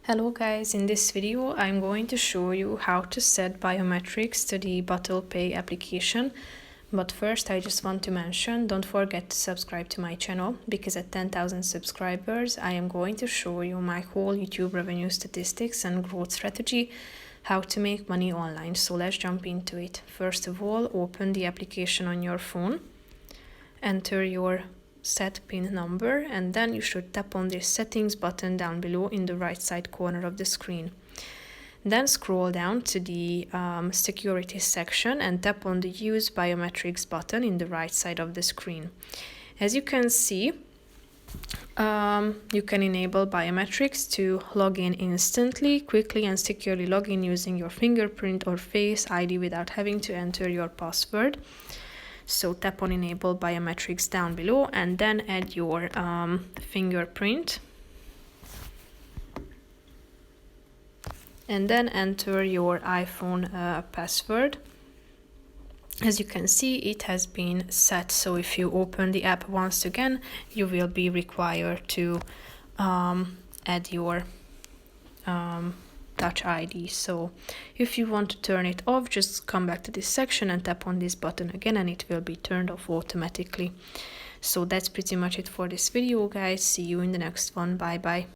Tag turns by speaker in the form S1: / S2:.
S1: Hello guys, in this video I'm going to show you how to set biometrics to the Bottlepay application. But first I just want to mention, don't forget to subscribe to my channel, because at 10,000 subscribers I am going to show you my whole YouTube revenue statistics and growth strategy, how to make money online. So let's jump into it. First of all, open the application on your phone, enter your set PIN number, and then you should tap on this settings button down below in the right side corner of the screen. Then scroll down to the security section and tap on the use biometrics button in the right side of the screen. As you can see, you can enable biometrics to log in instantly, quickly and securely log in using your fingerprint or face ID without having to enter your password. So tap on enable biometrics down below and then add your fingerprint. And then enter your iPhone password. As you can see, it has been set. So if you open the app once again, you will be required to add your Touch ID. So if you want to turn it off, just come back to this section and tap on this button again and it will be turned off automatically. So that's pretty much it for this video, guys. See you in the next one. Bye bye.